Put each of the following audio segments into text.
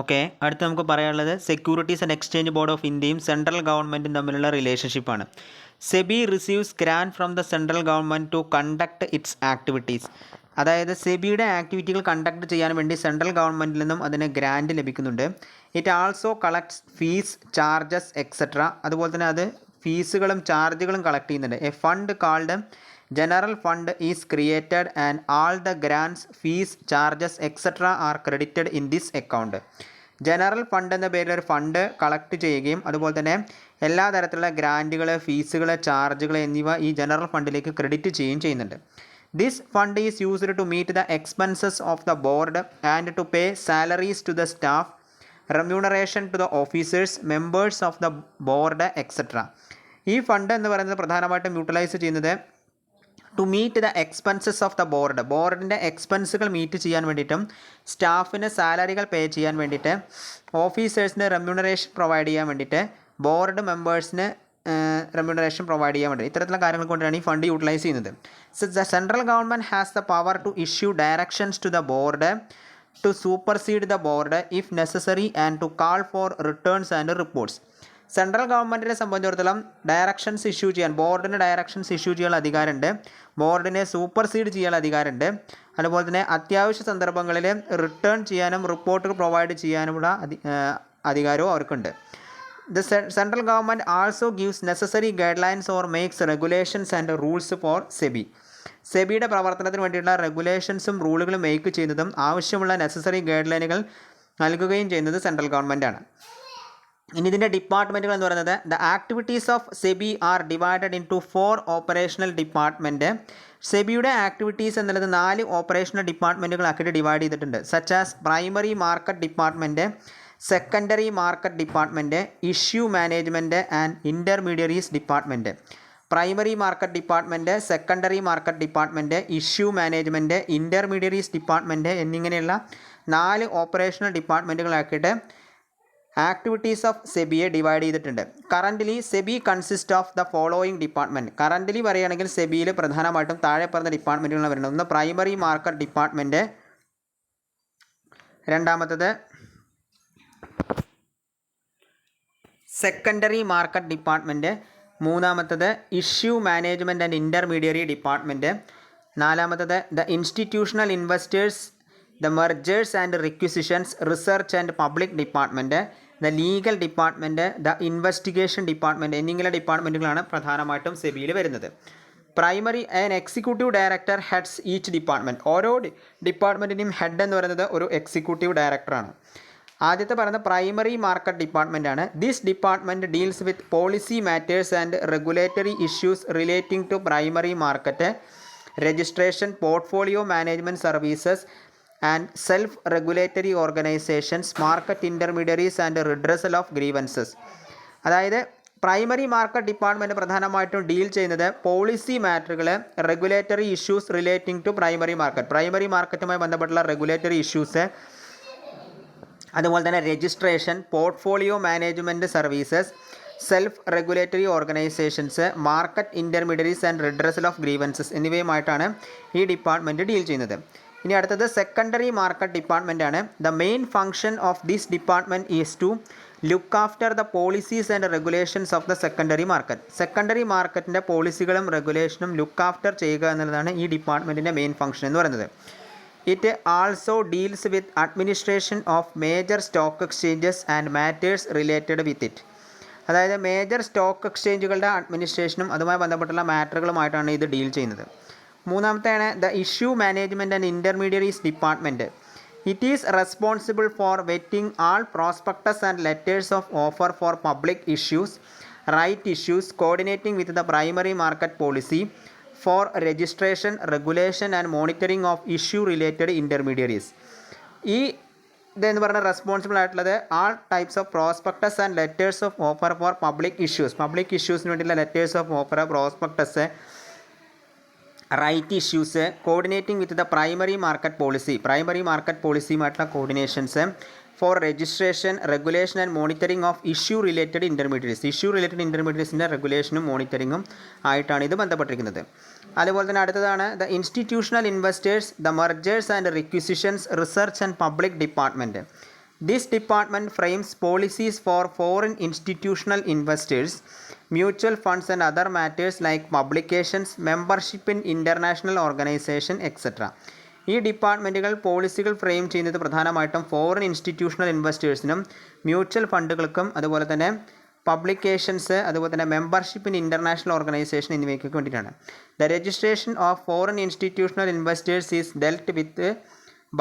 Okay, അടുത്ത് നമുക്ക് പറയാനുള്ളത് securities and exchange board of ഇന്ത്യയും സെൻട്രൽ ഗവൺമെൻറ്റും തമ്മിലുള്ള റിലേഷൻഷിപ്പാണ്. SEBI receives grant from the central government to conduct its activities. അതായത് സെബിയുടെ ആക്ടിവിറ്റികൾ കണ്ടക്ട് ചെയ്യാൻ വേണ്ടി സെൻട്രൽ ഗവൺമെൻറ്റിൽ നിന്നും അതിന് ഗ്രാൻഡ് ലഭിക്കുന്നുണ്ട്. It also collects fees, charges etcetera. അതുപോലെ തന്നെ അത് ഫീസുകളും ചാർജുകളും കളക്ട് ചെയ്യുന്നുണ്ട്. A fund called general fund is created and all the grants, fees, charges etcetera are credited in this account. General fund എന്ന പേരിൽ ഒരു ഫണ്ട് കളക്ട് ചെയ്യുകയും അതുപോലെ തന്നെ എല്ലാ തരത്തിലുള്ള ഗ്രാൻറ്റുകൾ, ഫീസുകൾ, ചാർജുകൾ എന്നിവ ഈ ജനറൽ ഫണ്ടിലേക്ക് ക്രെഡിറ്റ് ചെയ്യുകയും ചെയ്യുന്നുണ്ട്. This fund is used to meet the expenses of the board and to pay salaries to the staff, remuneration to the officers, members of the board etcetera. ഈ ഫണ്ട് എന്ന് പറയുന്നത് പ്രധാനമായിട്ടും യൂട്ടിലൈസ് ചെയ്യുന്നത് to meet the expenses of the board, ബോർഡിൻ്റെ എക്സ്പെൻസുകൾ meet ചെയ്യാൻ വേണ്ടിയിട്ടും സ്റ്റാഫിന് സാലറികൾ പേ ചെയ്യാൻ വേണ്ടിയിട്ട്, ഓഫീസേഴ്സിന് റെമ്യൂണറേഷൻ പ്രൊവൈഡ് ചെയ്യാൻ വേണ്ടിയിട്ട്, ബോർഡ് മെമ്പേഴ്സിന് റെമ്യൂണറേഷൻ പ്രൊവൈഡ് ചെയ്യാൻ വേണ്ടി ഇത്തരത്തിലുള്ള കാര്യങ്ങൾ കൊണ്ടാണ് ഈ ഫണ്ട് യൂട്ടിലൈസ് ചെയ്യുന്നത്. So the central government has the power to issue directions to the board, to supersede the board if necessary and to call for returns and reports. Central ഗവൺമെൻറ്റിനെ സംബന്ധിച്ചിടത്തോളം directions issue ചെയ്യാൻ, ബോർഡിന് directions issue ചെയ്യാനുള്ള അധികാരമുണ്ട്, ബോർഡിനെ supersede ചെയ്യാനുള്ള അധികാരമുണ്ട്. അതുപോലെ തന്നെ അത്യാവശ്യ സന്ദർഭങ്ങളിൽ റിട്ടേൺ ചെയ്യാനും റിപ്പോർട്ടുകൾ പ്രൊവൈഡ് ചെയ്യാനുമുള്ള അധികാരവും അവർക്കുണ്ട്. The central government also gives necessary guidelines or makes regulations and rules for SEBI. സെബിയുടെ പ്രവർത്തനത്തിന് വേണ്ടിയിട്ടുള്ള റെഗുലേഷൻസും റൂളുകളും മേക്ക് ചെയ്യുന്നതും ആവശ്യമുള്ള നെസസറി ഗൈഡ് ലൈനുകൾ നൽകുകയും ചെയ്യുന്നത് സെൻട്രൽ ഗവൺമെൻറ്റാണ്. ഇനി ഇതിൻ്റെ ഡിപ്പാർട്ട്മെൻറ്റുകൾ എന്ന് പറയുന്നത് the activities of SEBI are divided into 4 operational department. സെബിയുടെ ആക്ടിവിറ്റീസ് എന്നുള്ളത് 4 ഓപ്പറേഷണൽ ഡിപ്പാർട്ട്മെൻറ്റുകളാക്കിയിട്ട് ഡിവൈഡ് ചെയ്തിട്ടുണ്ട്. Such as primary market department, secondary market department, issue management and intermediaries department. Primary market department, secondary market department, issue management, intermediaries department എന്നിങ്ങനെയുള്ള 4 operational ഡിപ്പാർട്ട്മെൻറ്റുകളാക്കിയിട്ട് activities of സെബിയെ divide ചെയ്തിട്ടുണ്ട്. Currently SEBI consist of the following department. Currently പറയുകയാണെങ്കിൽ സെബിയിൽ പ്രധാനമായിട്ടും താഴെ പറഞ്ഞ ഡിപ്പാർട്ട്മെൻറ്റുകളാണ് വരുന്നത്. ഒന്ന് പ്രൈമറി മാർക്കറ്റ് ഡിപ്പാർട്ട്മെൻറ്റ്, രണ്ടാമത്തത് സെക്കൻഡറി മാർക്കറ്റ് ഡിപ്പാർട്ട്മെൻറ്റ്, മൂന്നാമത്തത് issue management and intermediary department, നാലാമത്തത് the institutional investors, the mergers and requisitions, research and public department, the legal department, the investigation department എന്നിങ്ങനെ ഡിപ്പാർട്ട്മെൻറ്റുകളാണ് പ്രധാനമായിട്ടും സെബിയിൽ വരുന്നത്. Primary and executive director heads each department. ഓരോ ഡിപ്പാർട്ട്മെൻറ്റിൻ്റെയും head എന്ന് പറയുന്നത് ഒരു എക്സിക്യൂട്ടീവ് ഡയറക്ടറാണ്. ആദ്യത്തെ പറയുന്നത് പ്രൈമറി മാർക്കറ്റ് ഡിപ്പാർട്ട്മെൻ്റ് ആണ്. This department deals with policy matters and regulatory issues relating to primary market, registration, portfolio management services and self regulatory organisations, market intermediaries and redressal of grievances. അതായത് primary market department പ്രധാനമായിട്ടും deal ചെയ്യുന്നത് policy മാറ്ററുകൾ, regulatory issues relating to primary market, primary മാർക്കറ്റുമായി ബന്ധപ്പെട്ടുള്ള regulatory issues, അതുപോലെ തന്നെ registration, portfolio management services, self regulatory organisations, market intermediaries and redressal of grievances എന്നിവയുമായിട്ടാണ് ഈ department deal ചെയ്യുന്നത്. ഇനി അടുത്തത് സെക്കൻഡറി മാർക്കറ്റ് ഡിപ്പാർട്ട്മെൻ്റ് ആണ്. The main function of this department is to look after the policies and regulations of the secondary market. Secondary മാർക്കറ്റിൻ്റെ പോളിസികളും റെഗുലേഷനും look after ചെയ്യുക എന്നുള്ളതാണ് ഈ ഡിപ്പാർട്ട്മെൻറ്റിൻ്റെ മെയിൻ ഫംഗ്ഷൻ എന്ന് പറയുന്നത്. It also deals with administration of major stock exchanges and matters related with it. അതായത് major stock എക്സ്ചേഞ്ചുകളുടെ അഡ്മിനിസ്ട്രേഷനും അതുമായി ബന്ധപ്പെട്ടുള്ള മാറ്ററുകളുമായിട്ടാണ് ഇത് ഡീൽ ചെയ്യുന്നത്. മൂന്നാമത്തെയാണ് the issue management and intermediaries department. It is responsible for vetting all prospectus and letters of offer for public issues, right issues, coordinating with the primary market policy, for registration, regulation and monitoring of issue related intermediaries. ഈ ഇതെന്ന് പറഞ്ഞാൽ responsible ആയിട്ടുള്ളത് all types of prospectus and letters of offer for public issues, public ഇഷ്യൂസിന് വേണ്ടിയുള്ള letters of offer, prospectus, right issues, coordinating with the primary market policy, primary market പോളിസിയുമായിട്ടുള്ള coordinations, for registration, regulation and monitoring of issue related intermediates, issue related ഇൻ്റർമീഡിയറ്റ്സിൻ്റെ റെഗുലേഷനും മോണിറ്ററിങ്ങും ആയിട്ടാണ് ഇത് ബന്ധപ്പെട്ടിരിക്കുന്നത്. അതുപോലെ തന്നെ അടുത്തതാണ് the institutional investors, the mergers and requisitions, research and public department. This department frames policies for foreign institutional investors, mutual funds and other matters like publications, membership in international organization, etc. ഈ ഡിപ്പാർട്ട്മെൻറ്റുകൾ പോളിസികൾ frame ചെയ്യുന്നത് പ്രധാനമായിട്ടും foreign institutional ഇൻവെസ്റ്റേഴ്സിനും mutual ഫണ്ടുകൾക്കും അതുപോലെ തന്നെ publications അതുപോലെ തന്നെ membership in international organisation എന്നിവയ്ക്കൊക്കെ വേണ്ടിയിട്ടാണ്. The registration of foreign institutional investors is dealt with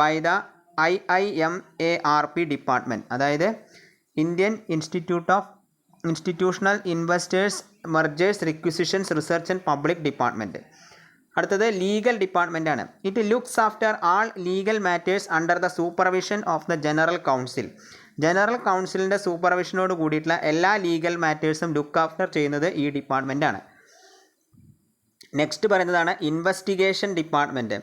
by the IIMARP department, അതായത് Indian institute of institutional investors mergers requisitions research and public department. അടുത്തത് ലീഗൽ ഡിപ്പാർട്ട്മെൻ്റ് ആണ്. It looks after all legal matters under the supervision of the general counsel. General കൗൺസിലിൻ്റെ സൂപ്പർവിഷനോട് കൂടിയിട്ടുള്ള എല്ലാ legal മാറ്റേഴ്സും look after ചെയ്യുന്നത് ഈ department ആണ്. Next പറയുന്നതാണ് investigation department.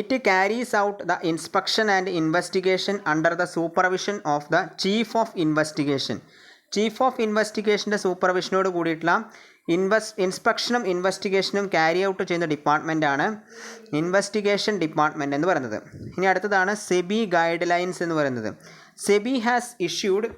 It carries out the inspection and investigation under the supervision of the chief of investigation. Chief of ഇൻവെസ്റ്റിഗേഷൻ്റെ സൂപ്പർവിഷനോട് കൂടിയിട്ടുള്ള ഇൻസ്പെക്ഷനും ഇൻവെസ്റ്റിഗേഷനും ക്യാരി ഔട്ട് ചെയ്യുന്ന ഡിപ്പാർട്ട്മെൻറ്റാണ് ഇൻവെസ്റ്റിഗേഷൻ ഡിപ്പാർട്ട്മെൻറ്റ് എന്ന് പറയുന്നത്. ഇനി അടുത്തതാണ് സെബി ഗൈഡ് ലൈൻസ് എന്ന് പറയുന്നത്. SEBI has issued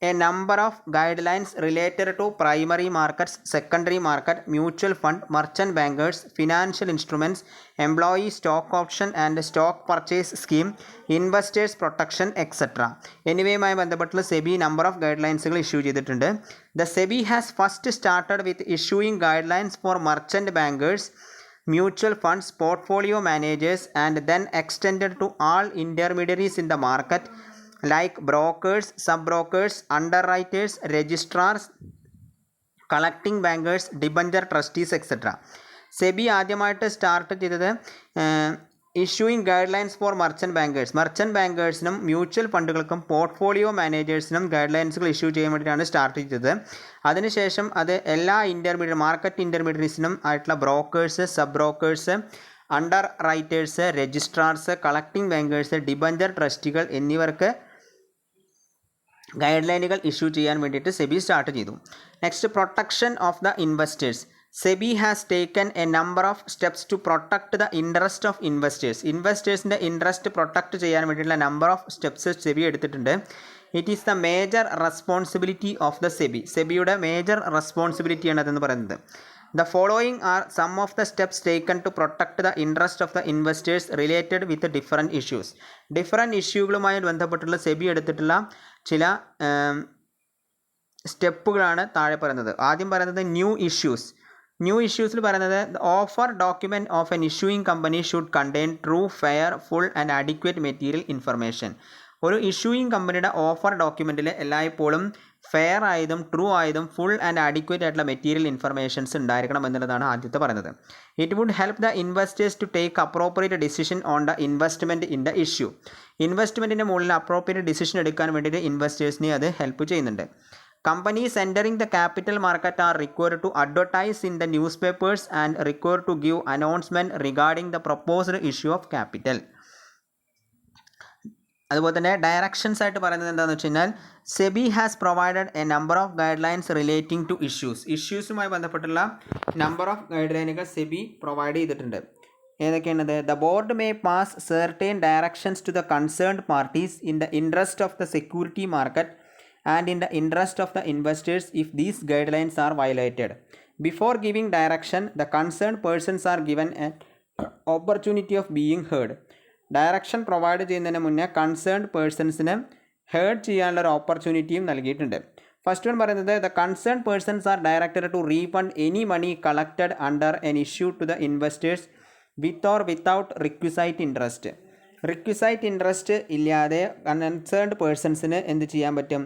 a number of guidelines related to primary markets, secondary market, mutual fund, merchant bankers, financial instruments, employee stock option and stock purchase scheme, investors protection, etc. എന്നിവയുമായി ബന്ധപ്പെട്ടുള്ള SEBI number of ഗൈഡ് ലൈൻസുകൾ issue ചെയ്തിട്ടുണ്ട്. The SEBI has first started with issuing guidelines for merchant bankers, mutual funds, portfolio managers and then extended to all intermediaries in the market like brokers, sub-brokers, underwriters, registrars, collecting bankers, debenture trustees, etc. SEBI ആദ്യമായിട്ട് start ചെയ്തത് issuing guidelines for merchant bankers, merchant ബാങ്കേഴ്സിനും mutual ഫണ്ടുകൾക്കും portfolio മാനേജേഴ്സിനും ഗൈഡ് ലൈൻസുകൾ issue ചെയ്യാൻ വേണ്ടിയിട്ടാണ് start ചെയ്തത്. അതിനുശേഷം അത് എല്ലാ മാർക്കറ്റ് ഇൻ്റർമീഡിയറീസിനും ആയിട്ടുള്ള brokers, sub brokers, underwriters, registrars, collecting bankers, debenture ട്രസ്റ്റികൾ എന്നിവർക്ക് ഗൈഡ് ലൈനുകൾ ഇഷ്യൂ ചെയ്യാൻ വേണ്ടിയിട്ട് സെബി സ്റ്റാർട്ട് ചെയ്തു. Next protection of the investors. SEBI has taken a number of steps to protect the interest of investors. ഇൻവെസ്റ്റേഴ്സിൻ്റെ ഇൻട്രസ്റ്റ് പ്രൊട്ടക്ട് ചെയ്യാൻ വേണ്ടിയിട്ടുള്ള നമ്പർ ഓഫ് സ്റ്റെപ്സ് സെബി എടുത്തിട്ടുണ്ട്. It is the major responsibility of the SEBI. സെബിയുടെ major റെസ്പോൺസിബിലിറ്റിയാണ് അതെന്ന് പറയുന്നത്. The following are some of the steps taken to protect the interest of the investors related with different issues. Different ഇഷ്യൂകളുമായി ബന്ധപ്പെട്ടുള്ള സെബി എടുത്തിട്ടുള്ള ചില സ്റ്റെപ്പുകളാണ് താഴെ പറയുന്നത്. ആദ്യം പറയുന്നത് ന്യൂ ഇഷ്യൂസ്. ന്യൂ ഇഷ്യൂസിൽ പറയുന്നത് offer document of an issuing company should contain true, fair, full and adequate material information. ഒരു ഇഷ്യൂയിങ് കമ്പനിയുടെ ഓഫർ ഡോക്യുമെൻറ്റിൽ എല്ലായ്പ്പോഴും ഫെയർ ആയതും ട്രൂ ആയതും ഫുൾ ആൻഡ് അഡിക്വേറ്റ് ആയിട്ടുള്ള മെറ്റീരിയൽ ഇൻഫർമേഷൻസ് ഉണ്ടായിരിക്കണം എന്നുള്ളതാണ് ആദ്യത്തെ പറയുന്നത്. It would help the investors to take appropriate decision on the investment in the issue. ഇൻവെസ്റ്റ്മെൻറ്റിൻ്റെ മുകളിൽ അപ്രോപ്രിയേറ്റ് ഡിസിഷൻ എടുക്കാൻ വേണ്ടിയിട്ട് ഇൻവെസ്റ്റേഴ്സിനെ അത് ഹെൽപ്പ് ചെയ്യുന്നുണ്ട്. Companies entering the capital market are required to advertise in the newspapers and required to give announcement regarding the proposed issue of capital. അതുപോലെ തന്നെ directions ആയിട്ട് പറയുന്നത് എന്താണെന്ന് വെച്ച് കഴിഞ്ഞാൽ SEBI has provided a number of guidelines relating to ഇഷ്യൂസുമായി ബന്ധപ്പെട്ടുള്ള number of ഗൈഡ് ലൈനുകൾ സെബി പ്രൊവൈഡ് ചെയ്തിട്ടുണ്ട്. ഏതൊക്കെയാണത്? The board may pass certain directions to the concerned parties in the interest of the security market and in the interest of the investors if these guidelines are violated. Before giving direction, the concerned persons are given an opportunity of being heard. Direction provide ചെയ്യുന്നതിന് മുന്നേ concerned പേഴ്സൺസിന് heard ചെയ്യാനുള്ള ഒരു ഓപ്പർച്യൂണിറ്റിയും നൽകിയിട്ടുണ്ട്. First one പറയുന്നത് the concerned persons are directed to refund any money collected under an issue to the investors with or without requisite interest. Requisite interest ഇല്ലാതെ concerned പേഴ്സൺസിന് എന്ത് ചെയ്യാൻ പറ്റും?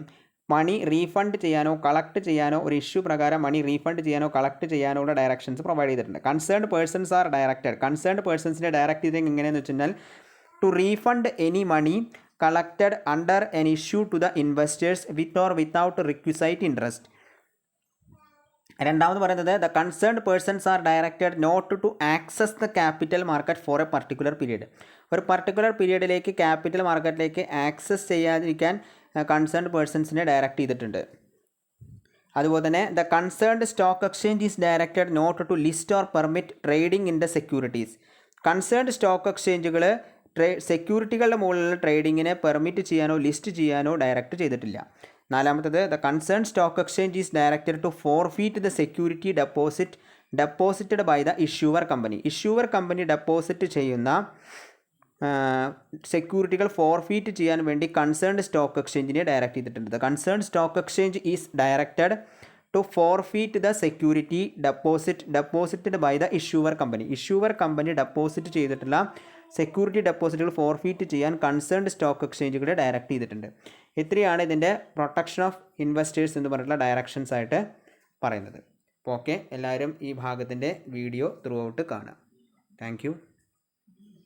മണി റീഫണ്ട് ചെയ്യാനോ കളക്ട് ചെയ്യാനോ, ഒരു ഇഷ്യൂ പ്രകാരം മണി റീഫണ്ട് ചെയ്യാനോ കളക്ട് ചെയ്യാനോ ഉള്ള ഡയറക്ഷൻസ് പ്രൊവൈഡ് ചെയ്തിട്ടുണ്ട്. Concerned persons are directed. Concerned പേഴ്സൺസിനെ ഡയറക്റ്റ് ചെയ്തെങ്കിൽ എങ്ങനെയാണെന്ന് വെച്ച് കഴിഞ്ഞാൽ to refund any money collected under an issue to the investors with or without requisite interest. രണ്ടാമത് പറയുന്നത് the concerned persons are directed not to access the capital market for a particular period. ഒരു particular പീരീഡിലേക്ക് capital മാർക്കറ്റിലേക്ക് access ചെയ്യാതിരിക്കാൻ concerned പേഴ്സൺസിനെ direct ചെയ്തിട്ടുണ്ട്. അതുപോലെ തന്നെ the concerned stock exchange is directed not to list or permit trading in the securities. Concerned stock എക്സ്ചേഞ്ചുകൾ സെക്യൂരിറ്റികളുടെ മുകളിലുള്ള ട്രേഡിങ്ങിനെ പെർമിറ്റ് ചെയ്യാനോ ലിസ്റ്റ് ചെയ്യാനോ ഡയറക്റ്റ് ചെയ്തിട്ടില്ല. നാലാമത്തത് the concern stock exchange is directed to forfeit the security deposited by the issuer company. Issuer company deposit ചെയ്യുന്ന സെക്യൂരിറ്റികൾ ഫോർഫീറ്റ് ചെയ്യാൻ വേണ്ടി കൺസേൺഡ് സ്റ്റോക്ക് എക്സ്ചേഞ്ചിനെ ഡയറക്റ്റ് ചെയ്തിട്ടുണ്ട്. The concerned stock exchange is directed to forfeit the security deposited by the issuer company. Issuer company deposit ചെയ്തിട്ടുള്ള security ഡെപ്പോസിറ്റുകൾ forfeit ചെയ്യാൻ concerned stock എക്സ്ചേഞ്ചുകളെ direct ചെയ്തിട്ടുണ്ട്. ഇത്രയാണ് ഇതിൻ്റെ പ്രൊട്ടക്ഷൻ ഓഫ് ഇൻവെസ്റ്റേഴ്സ് എന്ന് പറഞ്ഞിട്ടുള്ള ഡയറക്ഷൻസ് ആയിട്ട് പറയുന്നത്. അപ്പോൾ ഓക്കെ, എല്ലാവരും ഈ ഭാഗത്തിൻ്റെ വീഡിയോ ത്രൂ ഔട്ട് കാണുക. Thank you.